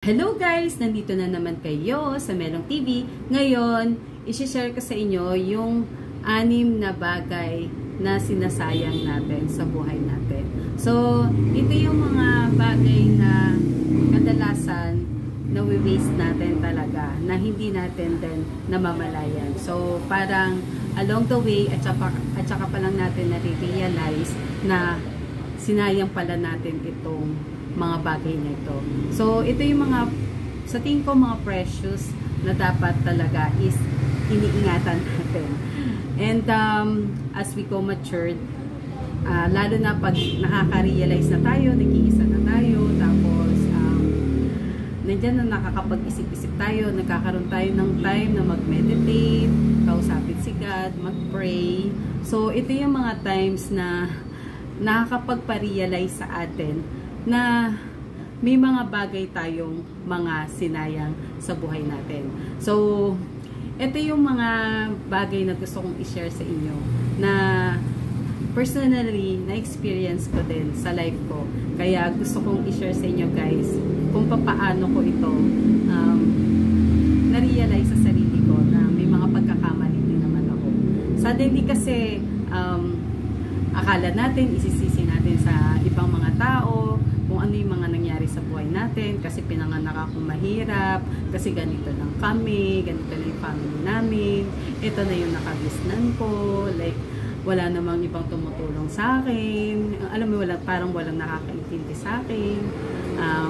Hello guys! Nandito na naman kayo sa Melong TV. Ngayon, isi-share ko sa inyo yung 6 na bagay na sinasayang natin sa buhay natin. So, ito yung mga bagay na kadalasan na we-waste natin talaga, na hindi natin din namamalayan. So, parang along the way, at saka pa lang natin na-realize na sinayang pala natin itong mga bagay na ito. So, ito yung mga, sa tingin ko, mga precious na dapat talaga is iniingatan natin. And as we go matured, lalo na pag nakaka-realize na tayo, nag-iisa na tayo, tapos nandyan na nakakapag-isip-isip tayo, nagkakaroon tayo ng time na mag-meditate, kausapin si God, mag-pray. So, ito yung mga times na nakakapagpa-realize sa atin na may mga bagay tayong mga sinayang sa buhay natin. So, ito yung mga bagay na gusto kong i-share sa inyo na personally, na-experience ko din sa life ko. Kaya gusto kong i-share sa inyo guys kung paano ko ito na-realize sa sarili ko na may mga pagkakamali din naman ako. Suddenly kasi akala natin, isisisi natin sa ibang mga tao kung ano yung mga nangyari sa buhay natin kasi pinanganak akong mahirap, kasi ganito lang kami, ganito lang yung family namin, ito na yung nakagisnan ko, like wala namang ibang tumutulong sa akin, alam mo, parang walang nakakaintindi sa akin,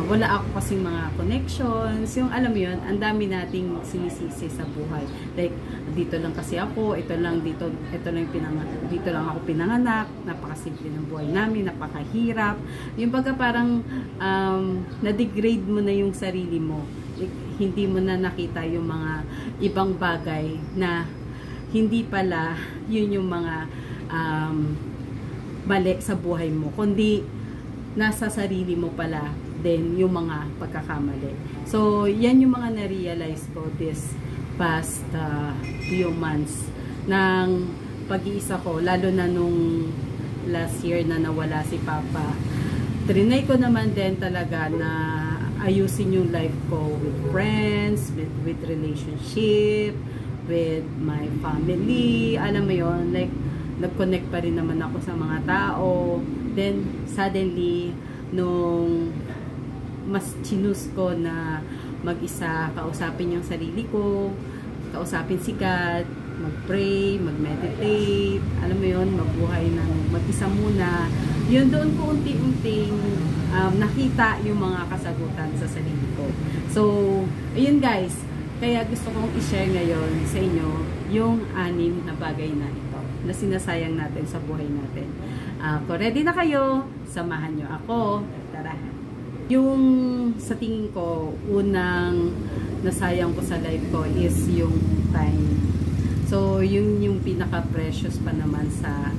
wala ako kasing mga connections, yung alam mo yun, ang dami nating sinisisi sa buhay, like dito lang kasi ako, ito lang dito lang dito lang ako pinanganak, napakasimple ng buhay namin, napakahirap, yung pagka parang na-degrade mo na yung sarili mo, like, hindi mo na nakita yung mga ibang bagay na hindi pala yun yung mga mali sa buhay mo, kundi nasa sarili mo pala din yung mga pagkakamali. So, yan yung mga na-realize ko this past few months ng pag-iisa ko, lalo na nung last year na nawala si Papa. Trinay ko naman din talaga na ayusin yung life ko with friends, with relationship, with my family, alam mo yon, like nag-connect pa rin naman ako sa mga tao. Then suddenly nung mas chinus ko na mag-isa, kausapin yung sarili ko, kausapin si God, mag-pray, mag-meditate, alam mo yon, magbuhay ng mag-isa muna, yun doon ko unti-unting nakita yung mga kasagutan sa sarili ko. So ayun guys, kaya gusto kong i-share ngayon sa inyo yung 6 na bagay na ito na sinasayang natin sa buhay natin. Kung ready na kayo, samahan nyo ako. Tara! Yung sa tingin ko, unang nasayang ko sa life ko is yung time. So, yung pinaka-precious pa naman sa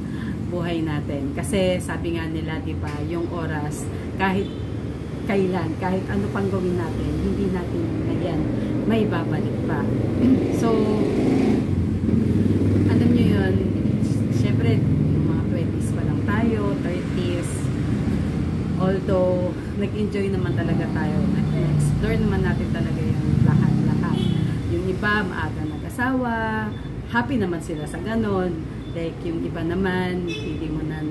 buhay natin. Kasi sabi nga nila, di ba, yung oras, kahit kailan, kahit ano pang gawin natin, hindi natin yan may babalik pa. So, alam nyo yun, syempre, mga 20s pa lang tayo, 30s, although, nag-enjoy naman talaga tayo, nag-explore naman natin talaga yung lahat-lahat. Yung iba, maaga nag-asawa, happy naman sila sa ganon, like yung iba naman, hindi mo na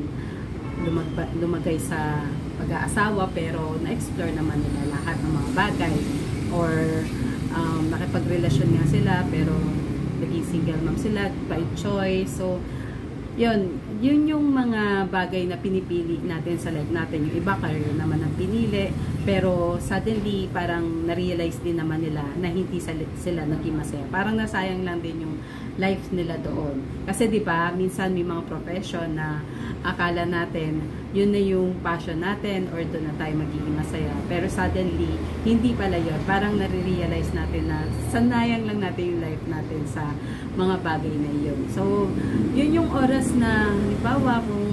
lumagay sa pag-aasawa, pero na-explore naman nila lahat ng mga bagay, or nakipagrelasyon nga sila pero naging single mom sila by choice. So yun yung mga bagay na pinipili natin sa life natin. Yung iba career naman ang pinili, pero suddenly parang na-realize din naman nila na hindi sila naging masaya, parang nasayang lang din yung life nila doon. Kasi di ba minsan may mga profession na akala natin yun na yung passion natin or doon na tayo magiging masaya, pero suddenly hindi pala yun. Parang nare-realize natin na sanayang lang natin yung life natin sa mga bagay na yun. So yun yung oras na halimbawa kung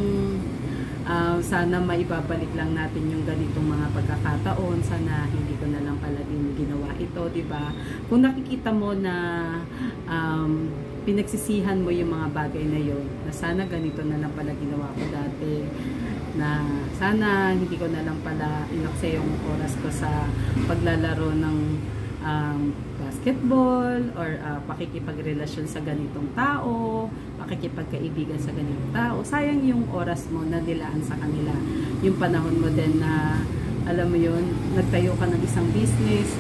sana maibabalik lang natin yung ganitong mga pagkakataon, sana hindi ko na lang pala din ginawa ito, di ba? Kung nakikita mo na pinagsisihan mo yung mga bagay na yun, na sana ganito na lang pala ginawa ko dati, na sana hindi ko na lang pala inakse yung oras ko sa paglalaro ng basketball or pakikipagrelasyon sa ganitong tao, pakikipagkaibigan sa ganitong tao. Sayang yung oras mo na nilaan sa kanila. Yung panahon mo din na, alam mo yun, nagtayo ka ng isang business,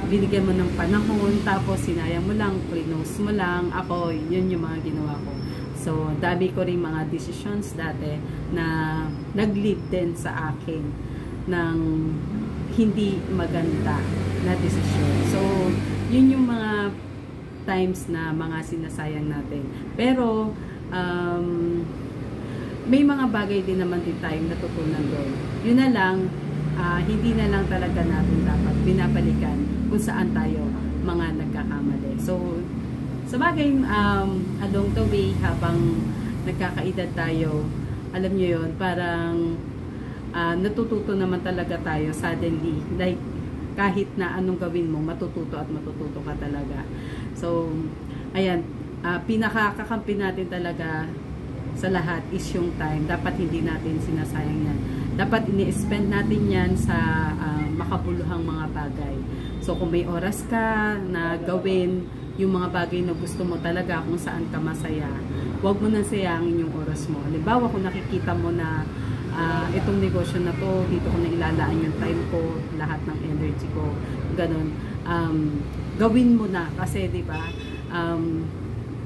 binigyan mo ng panahon, tapos sinayang mo lang, close mo lang. Ako, yun yung mga ginawa ko. So, dami ko rin mga decisions dati na nag-lead din sa akin ng hindi maganda na desisyon. So, yun yung mga times na mga sinasayang natin. Pero, may mga bagay din naman din tayong natutunan doon. Yun na lang, hindi na lang talaga natin dapat pinapalikan kung saan tayo mga nagkakamali. So, sa bagay, along the way, habang nagkakaedad tayo, alam nyo yun, parang natututo naman talaga tayo suddenly. Like, kahit na anong gawin mo, matututo at matututo ka talaga. So, ayan, pinakakakampi natin talaga sa lahat is yung time. Dapat hindi natin sinasayang yan. Dapat ini-spend natin yan sa makabuluhang mga bagay. So, kung may oras ka na gawin yung mga bagay na gusto mo talaga, kung saan ka masaya, huwag mo nang sayangin yung oras mo. Halimbawa, kung nakikita mo na itong negosyo na to, dito ko na ilalaan yung time ko, lahat ng energy ko, ganun. Gawin mo na kasi, di ba,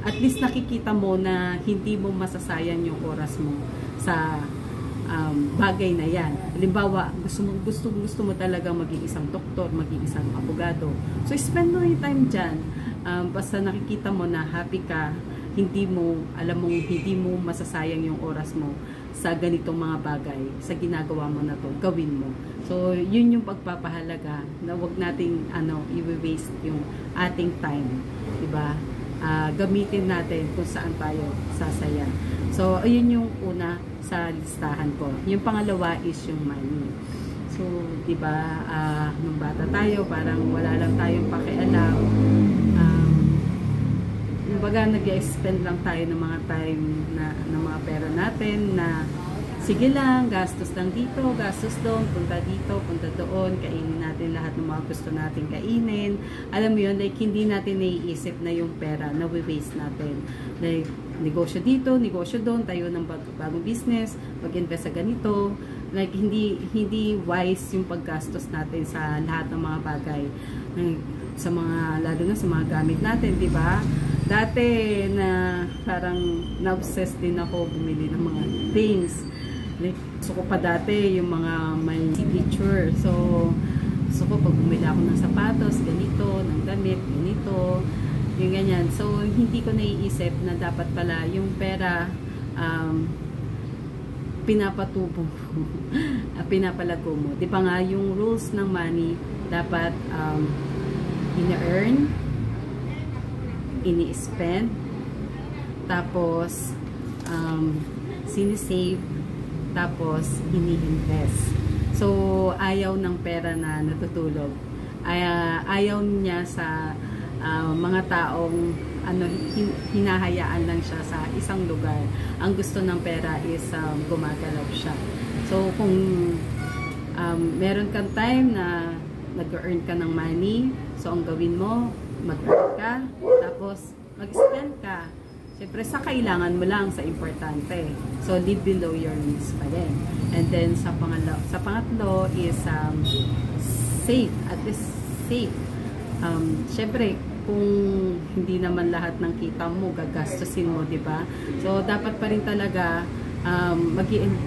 at least nakikita mo na hindi mo masasayang yung oras mo sa bagay na yan. Halimbawa, gusto mo talaga maging isang doktor, maging isang abogado. So, spend mo yung time dyan. Basta nakikita mo na happy ka, hindi mo masasayang yung oras mo sa ganitong mga bagay, sa ginagawa mo na to, gawin mo. So, yun yung pagpapahalaga na wag nating i-waste yung ating time, diba? Gamitin natin kung saan tayo sasaya. So, ayun yung una sa listahan ko. Yung pangalawa is yung money. So, diba, nung bata tayo, parang wala lang tayong pakialam. Kumbaga, nag-spend lang tayo ng mga time ng mga pera natin na sige lang, gastos lang dito, gastos doon, punta dito, punta doon, kainin natin lahat ng mga gusto natin kainin. Alam mo yun, like, hindi natin naiisip na yung pera na we-waste natin. Like, negosyo dito, negosyo doon, tayo ng bagong business, mag-invest sa ganito. Like, hindi wise yung paggastos natin sa lahat ng mga bagay. Sa mga, lalo na sa mga gamit natin, di ba? Dati na parang na-obsess din ako bumili ng mga things. Like, gusto ko pa dati yung mga may signature. So, gusto ko pag bumili ako ng sapatos, ganito, ng damit, ganito, yung ganyan. So, hindi ko naiisip na dapat pala yung pera pinapatubo mo, pinapalago mo. Di ba nga, yung rules ng money, dapat ina-earn, ini-spend, tapos sinisave, tapos ini-invest. So, ayaw ng pera na natutulog. Ayaw niya sa mga taong hinahayaan lang siya sa isang lugar. Ang gusto ng pera is gumagalaw siya. So, kung meron kang time na nag-earn ka ng money, so ang gawin mo, mag-earn ka, tapos mag-spend ka. Siyempre, sa kailangan mo lang, sa importante. So, live below your means pa rin. And then, sa pangatlo is save. At least, save. Siyempre, kung hindi naman lahat ng kita mo, gagastusin mo, di ba? So, dapat pa rin talaga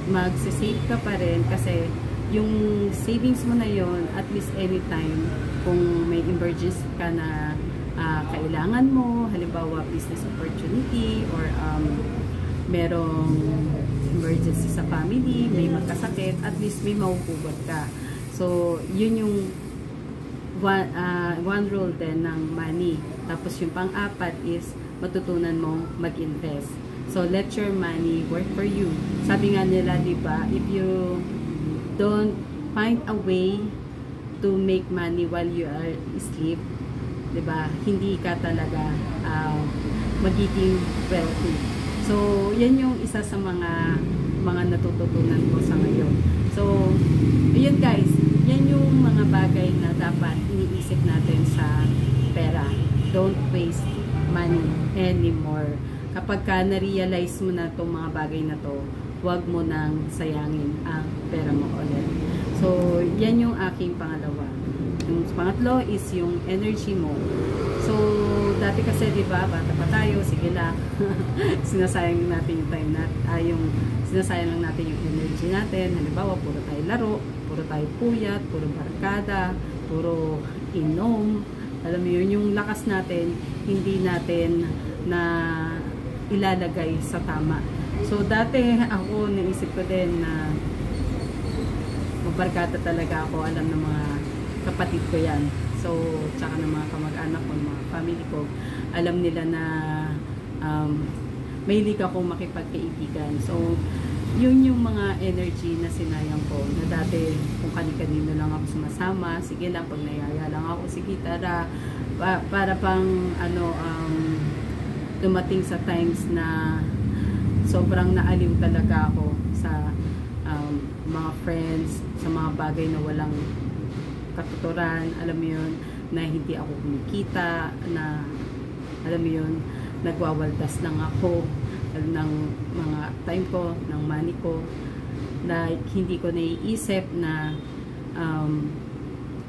mag-save ka pa rin kasi yung savings mo na yon, at least anytime, kung may emergency ka na kailangan mo, halimbawa business opportunity or merong emergency sa family, may magkasakit, at least may mahuhugot ka. So, yun yung one rule din ng money. Tapos yung pang-apat is matutunan mong mag-invest. So, let your money work for you. Sabi nga nila, di ba, if you don't find a way to make money while you are asleep, diba, hindi ka talaga magiging wealthy. So, yan yung isa sa mga mga natututunan ko sa ngayon. So, yun guys, yan yung mga bagay na dapat iniisip natin sa pera. Don't waste money anymore. Kapag ka na-realize mo na itong mga bagay na to, huwag mo nang sayangin ang pera mo ulit. So, yan yung aking pangalawa. Yung pangatlo is yung energy mo. So, dati kasi, di ba, bata pa tayo, sige lang, sinasayang natin yung time natin, sinasayang lang natin yung energy natin. Halimbawa, puro tayo laro, puro tayo puyat, puro barkada, puro inom. Alam mo yun, yung lakas natin, hindi natin na ilalagay sa tama. So, dati ako, naisip ko din na magbarkada talaga ako, alam ng mga kapatid ko yan. So, tsaka ng mga kamag-anak ko, mga family ko, alam nila na mahilig ako makipagkaibigan. So, yun yung mga energy na sinayang ko. Na dati, kung kani-kanino lang ako sumasama, sige lang, pag nayaya lang ako, sige, tara, para pang, dumating sa times na sobrang naaliw talaga ako sa mga friends, sa mga bagay na walang katuturan, alam mo yun, na hindi ako kumikita, na alam mo yun, nagwawaldas lang ako ng mga time ko, ng money ko, na hindi ko naiisip na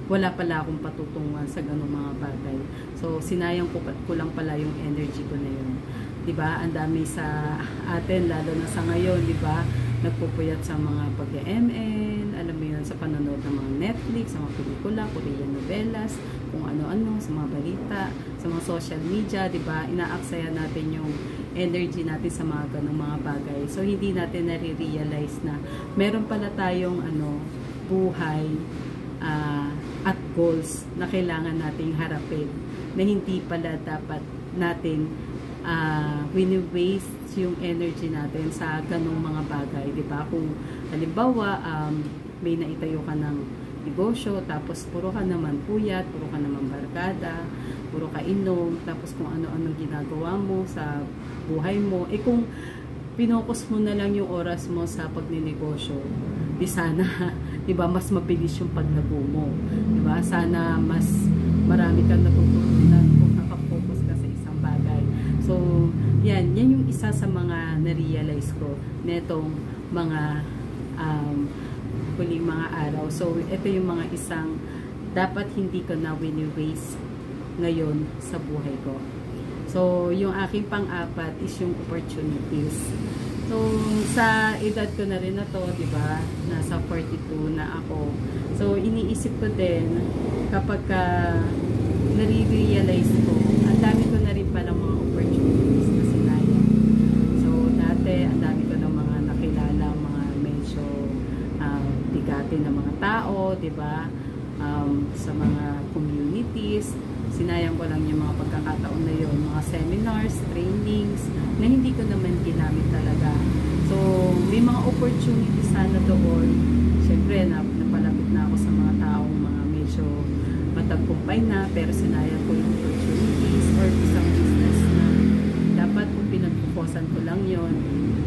wala pala akong patutungan sa ganung mga bagay. So, sinayang ko lang pala yung energy ko na yun. Diba? Ang dami sa atin, lalo na sa ngayon, diba? Nagpupuyat sa mga pag-ML, alam mo yun, sa panonood ng mga Netflix, sa mga pelikula, Korean novelas, kung ano-ano, sa mga balita, sa mga social media, diba? Inaaksaya natin yung energy natin sa mga ganung mga bagay. So, hindi natin nare-realize na meron pala tayong buhay at goals na kailangan nating harapin, na hindi pala dapat natin wini-waste yung energy natin sa ganung mga bagay, di ba? Kung halimbawa may naitayo ka ng negosyo, tapos puro ka naman puyat, puro ka naman barkada, puro ka inom, tapos kung ano-anong ginagawa mo sa buhay mo, kung pinokus mo na lang yung oras mo sa pagninegosyo, di sana, di ba, mas mabilis yung paglago mo, di ba? Sana mas marami kang natutunan kung nakafocus ka sa isang bagay. So, yan yung isa sa mga na-realize ko netong mga huling mga araw. So, ito yung mga isang dapat hindi ko na wini-waste ngayon sa buhay ko. So, yung aking pang-apat is yung opportunities. So, sa edad ko na rin na to, di ba? Nasa 42 na ako. So, iniisip ko din kapag nare-realize ko, ang dami ko na rin palang mga opportunities na sinayang. So, dati, ang dami ko ng mga nakilala, mga medyo bigati na mga tao, di ba? Sa mga communities, sinayang ko lang yung mga pagkakataon na yun, mga seminars, trainings, na hindi ko naman ginamit talaga. So, may mga opportunities sana doon. Siyempre, napalapit na ako sa mga taong mga medyo matagpumpay na, pero sinayang ko yung opportunities or isang business na dapat kung pinagpuposan ko lang yon,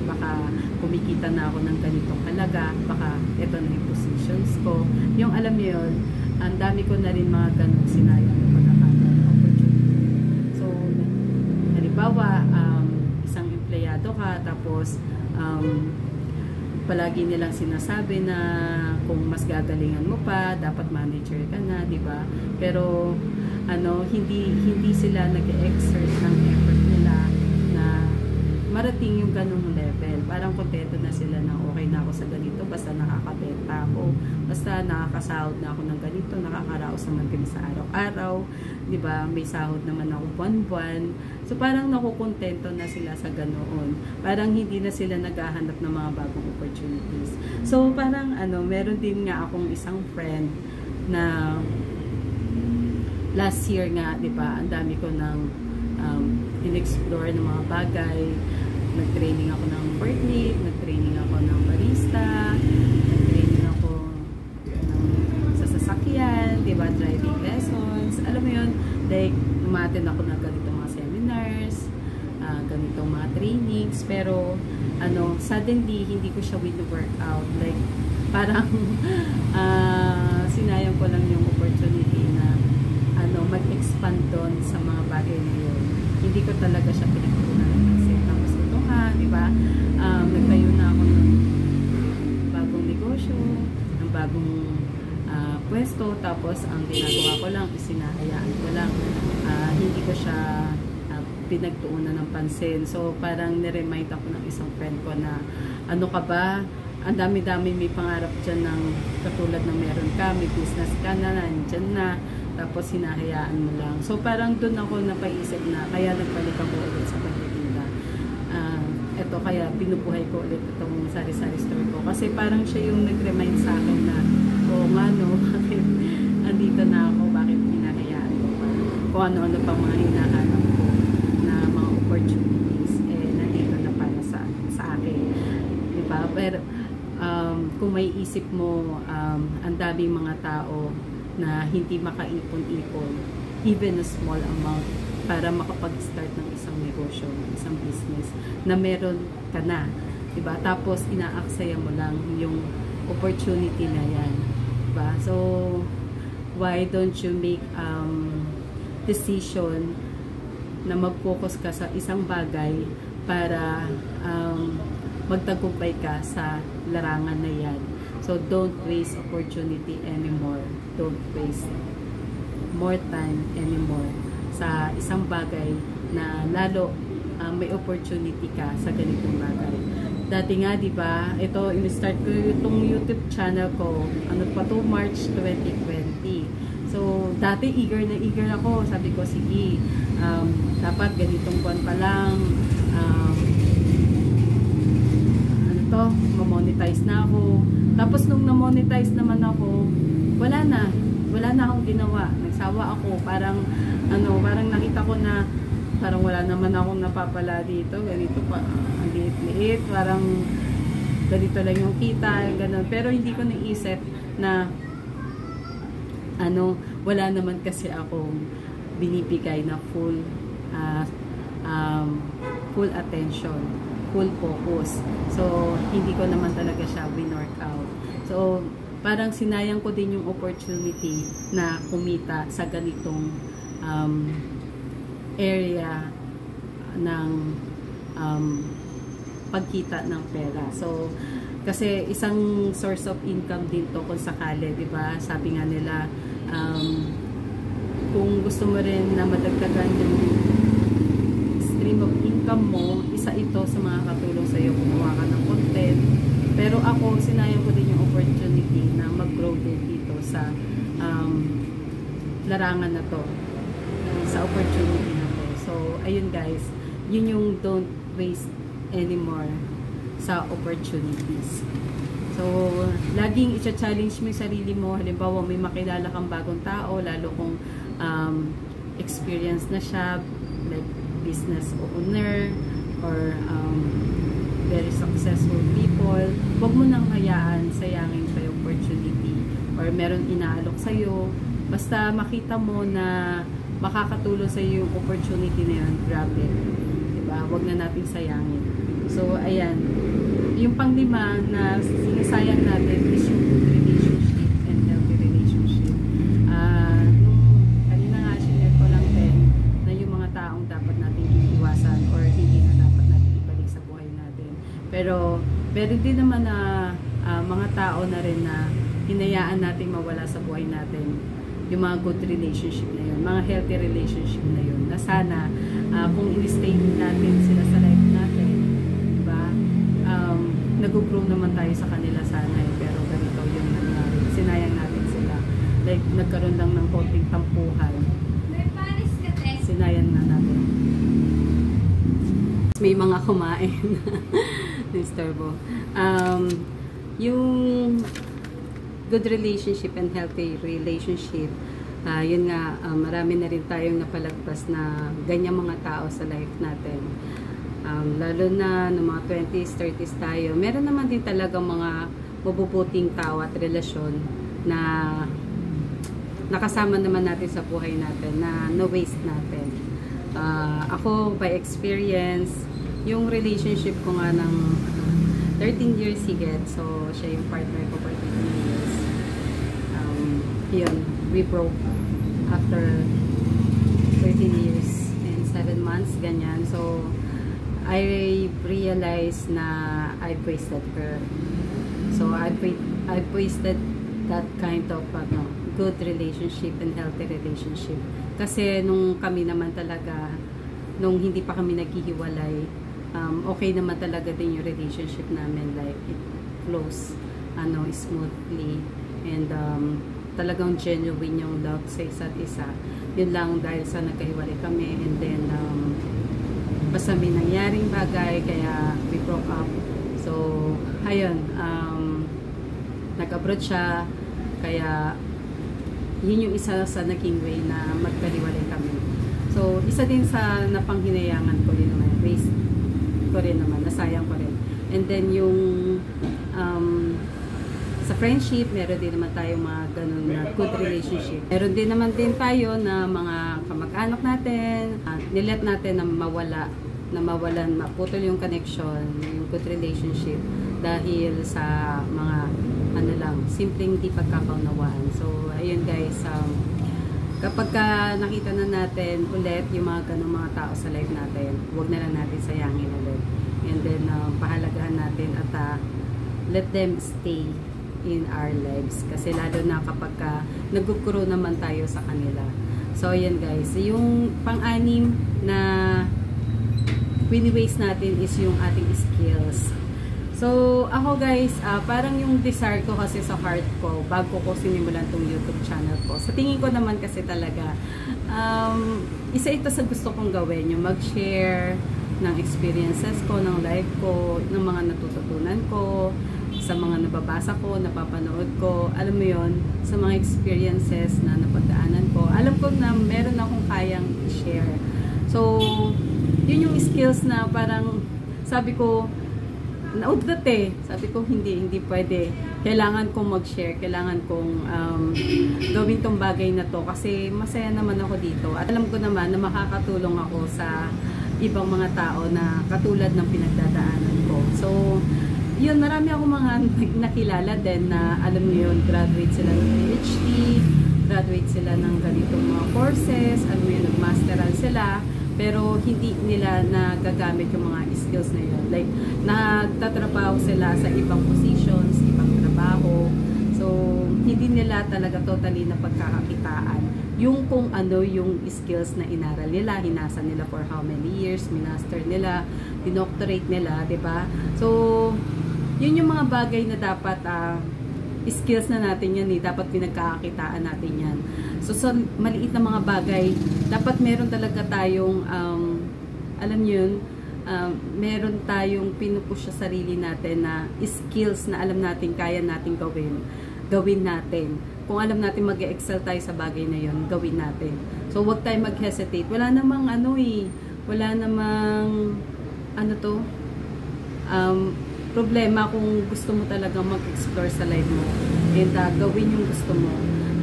baka kumikita na ako ng ganitong halaga, baka ito na yung positions ko. Yung alam niyo yun, ang dami ko na rin mga ganong sinayang na pagkakataon, opportunity. So, halimbawa, isang empleyado ka, tapos palagi nilang sinasabi na kung mas gagalingan mo pa, dapat manager ka na, di ba? Pero hindi sila nag-exert ng effort nila na marating yung ganung level. Parang kontento na sila na okay na ako sa ganito, basta nakakabenta ako, basta nakakasahod na ako ng ganito, nakakaraos naman kami sa araw-araw, di ba? May sahod naman ako buwan-buwan. So parang nakukontento na sila sa ganoon. Parang hindi na sila naghahanap ng mga bagong opportunities. So parang meron din nga akong isang friend na last year nga, di ba, ang dami ko ng in-explore ng mga bagay. Nag-training ako ng forklift, nag-training ako ng barista, nag-training ako sa sasakyan, di ba, driving lessons. Alam mo yun, like, umattend ako ng ganito mga seminars, ganitong mga trainings, pero suddenly hindi ko siya win-workout, like parang sinayang ko lang yung opportunity na mag-expand doon sa mga bagay na yun. Hindi ko talaga siya pinagtunan kasi tapos ito nga, di ba, nagtayo na ako ng bagong negosyo, ng bagong pwesto, tapos ang ginagawa ko lang, isinahayaan ko lang, hindi ko siya pinagtuunan ng pansin. So parang niremind ako ng isang friend ko na ano ka ba, ang dami-dami may pangarap dyan ng katulad ng meron ka, may business ka na, nandyan na, tapos hinahayaan mo lang. So parang doon ako napaisip na, kaya nagbalik ako ulit sa pagtitinda. Eto, kaya pinubuhay ko ulit itong sari-sari store ko. Kasi parang siya yung nag-remind sa akin na, oo nga no, bakit andito na ako, bakit hinahayaan ko pa. Kung ano-ano pang mga hinahanap ko na mga opportunities, nandito na para sa akin. Diba? Pero kung may isip mo, ang daming mga tao na hindi makaipon-ipon, even a small amount, para makapag-start ng isang negosyo, ng isang business, na meron ka na. Diba? Tapos, inaaksaya mo lang yung opportunity na yan. Diba? So, why don't you make decision na mag-focus ka sa isang bagay para magtagumpay ka sa larangan na yan. So, don't waste opportunity anymore. Don't waste more time anymore sa isang bagay na lalo may opportunity ka sa ganitong bagay. Dati nga, di ba, ito, in-start ko itong YouTube channel ko, ano pa to, March 2020. So, dati eager na eager ako. Sabi ko, sige, dapat ganitong buwan pa lang, ma-monetize na ako. Tapos nung na-monetize naman ako, wala na akong ginawa. Nagsawa ako, parang nakita ko na parang wala naman akong napapala dito, ganito pa, ang liit-liit, parang ganito lang yung kita, ganun. Pero hindi ko naisip na wala naman kasi akong binibigay na full attention, full focus. So, hindi ko naman talaga siya win-workout. So, parang sinayang ko din yung opportunity na kumita sa ganitong area ng pagkita ng pera. So, kasi isang source of income din to kung sakali, di ba? Sabi nga nila, kung gusto mo rin na madagdagan yung stream of income mo, isa ito sa mga katulong sa iyo, gumawa ka ng content. Pero ako, sinayang ko din yung opportunity na mag-grow din dito sa larangan na to, sa opportunity na to. So, ayun guys, yun yung don't waste anymore sa opportunities. So, laging i-challenge mo yung sarili mo. Halimbawa, may makilala kang bagong tao, lalo kung experience na siya, like business owner, or very successful people, huwag mo nang hayaan sayangin pa yung opportunity, or meron inaalok sa'yo. Basta makita mo na makakatulong sa'yo yung opportunity na yun, grab it. Diba? Huwag na natin sayangin. So, ayan. Yung pang-5 na sinasayang natin is yung good relationship and healthy relationship. Kanina nga, sinare ko lang din na yung mga taong dapat natin iiwasan or hindi na dapat natin ibalik sa buhay natin. Pero, meron din naman na mga tao na rin na hinayaan natin mawala sa buhay natin. Yung mga good relationship na yun, mga healthy relationship na yun, na sana kung in-stay natin sila sa life natin, diba, nag-grow naman tayo sa kanila sana pero ganito yung nangyari, sinayang natin sila, like nagkaroon lang ng konting tampuhan, sinayang na natin. May mga kumain disturbo. Yung good relationship and healthy relationship, yun nga, marami na rin tayong napalagpas na ganyan mga tao sa life natin. Lalo na ng mga 20s, 30s tayo, meron naman din talaga mga mabubuting tao at relasyon na nakasama naman natin sa buhay natin, na no-waste natin. Ako, by experience, yung relationship ko nga ng 13 years higit. So, siya yung partner ko for 13 years. Yun, we broke after 13 years and 7 months, ganyan. So, I realized na I wasted her. So, I wasted that kind of good relationship and healthy relationship. Kasi nung kami naman talaga, nung hindi pa kami naghihiwalay, okay naman talaga din yung relationship namin. Like, it flows smoothly. And talagang genuine yung love sa isa't isa. Yun lang dahil sa nagkahiwalay kami. And then, basta may nangyaring bagay, kaya we broke up. So, ayun, nag-abroad siya, kaya yun yung isa sa naging way na magkaliwalay kami. So, isa din sa napanghinayangan ko rin naman, waste ko rin naman, nasayang ko rin. And then yung sa friendship, meron din naman tayong mga ganun na good relationship. Meron din naman din tayo na mga kamag-anak natin, nilet natin na mawalan, maputol yung connection, yung good relationship dahil sa mga simpleng di pagkakaunawaan. So, ayun guys, kapag nakita na natin ulit yung mga ganung mga tao sa life natin, huwag na lang natin sayangin ulit. And then, pahalagahan natin at let them stay in our lives. Kasi lalo na kapag nagkukuro naman tayo sa kanila. So, ayan guys. Yung pang-anim na wini-waste natin is yung ating skills. So, ako guys, parang yung desire ko kasi sa heart ko, bago ko sinimulan tong YouTube channel ko. Sa tingin ko naman kasi talaga, isa ito sa gusto kong gawin, yung mag-share ng experiences ko, ng life ko, ng mga natututunan ko, sa mga nababasa ko, napapanood ko, alam mo yon, sa mga experiences na napagdaanan ko. Alam ko na meron akong kayang i-share. So, yun yung skills na parang, sabi ko, naudlat sabi ko, hindi pwede. Kailangan kong mag-share, kailangan kong gawin tong bagay na to kasi masaya naman ako dito. At alam ko naman na makakatulong ako sa ibang mga tao na katulad ng pinagdadaanan ko. So, yun, marami akong mga nakilala din na, alam niyo yun, graduate sila ng PhD, graduate sila ng ganitong mga courses, alam mo yun, nag-masteral sila, pero hindi nila nagagamit yung mga skills na yun. Like, nagtatrabaho sila sa ibang positions, ibang trabaho, so, hindi nila talaga totally na pagkakakitaan yung kung ano yung skills na inaral nila, hinasa nila for how many years, minaster nila, dinoctorate nila, diba? So, yun yung mga bagay na dapat skills na natin yan dapat pinagkakakitaan natin yan. So, sa maliit na mga bagay, dapat meron talaga tayong alam yun, meron tayong pinupush sa sarili natin na skills na alam natin kaya natin gawin natin. Kung alam natin mag-excel tayo sa bagay na yun, gawin natin. So, huwag tayo mag-hesitate. Wala namang wala namang problema kung gusto mo talaga mag-explore sa life mo and gawin yung gusto mo.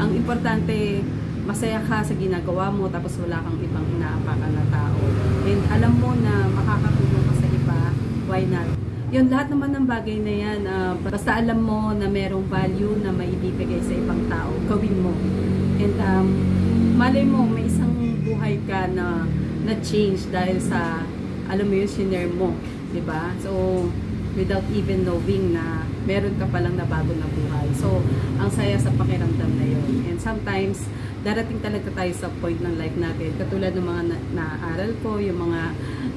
Ang importante, masaya ka sa ginagawa mo tapos wala kang ibang inaapakan na tao. And alam mo na makakatulong ka sa iba, why not? Yun, lahat naman ng bagay na yan, basta alam mo na merong value na maibibigay sa ibang tao, gawin mo. And malay mo, may isang buhay ka na change dahil sa, alam mo yun, sinare mo. Diba? So, without even knowing na meron ka palang nabago na buhay. So, ang saya sa pakiramdam na yun. And sometimes, darating talaga tayo sa point ng life natin. Katulad ng mga naaral ko, yung mga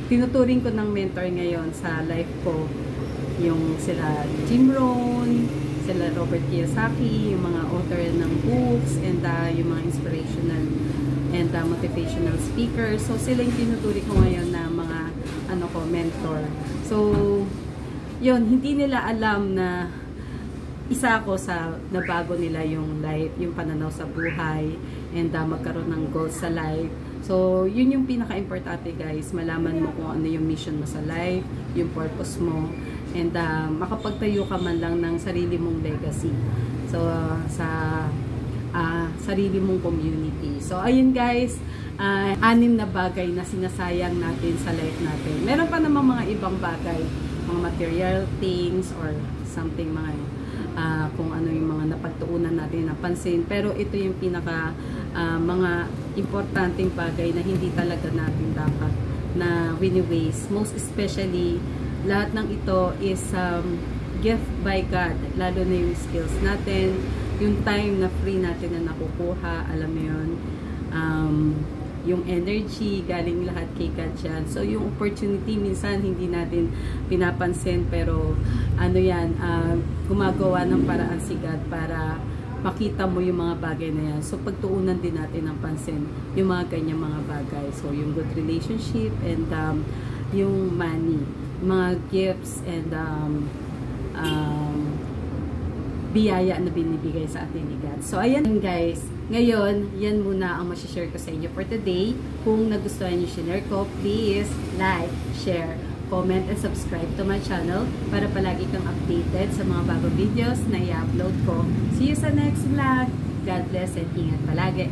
tinuturing ko ng mentor ngayon sa life ko. Yung sila Jim Rohn, sila Robert Kiyosaki, yung mga author ng books, and yung mga inspirational and motivational speakers. So, sila yung tinuturing ko ngayon na mga mentor. So, yun, hindi nila alam na isa ako sa nabago nila yung life, yung pananaw sa buhay, and magkaroon ng goals sa life. So, yun yung pinaka-importante guys, malaman mo kung ano yung mission mo sa life, yung purpose mo, and makapagtayo ka man lang ng sarili mong legacy. So, sa sarili mong community. So, ayun guys, 6 na bagay na sinasayang natin sa life natin. Meron pa namang mga ibang bagay, mga material things or something, mga kung ano yung mga napagtuunan natin na pansin. Pero ito yung pinaka mga importanteng bagay na hindi talaga natin dapat na wini-waste. Most especially, lahat ng ito is gift by God. Lalo na yung skills natin, yung time na free natin na nakukuha, alam mo yun, yung energy, galing lahat kay God yan. So, yung opportunity, minsan hindi natin pinapansin, pero ano yan, gumagawa ng paraan si God para makita mo yung mga bagay na yan. So, pagtuunan din natin ng pansin yung mga ganyang mga bagay. So, yung good relationship and yung money, mga gifts and biyaya na binibigay sa atin ni God. So, ayan guys. Ngayon, yan muna ang masishare ko sa inyo for today. Kung nagustuhan nyo share ko, please like, share, comment, and subscribe to my channel para palagi kang updated sa mga bagong videos na i-upload ko. See you sa next vlog. God bless and ingat palagi.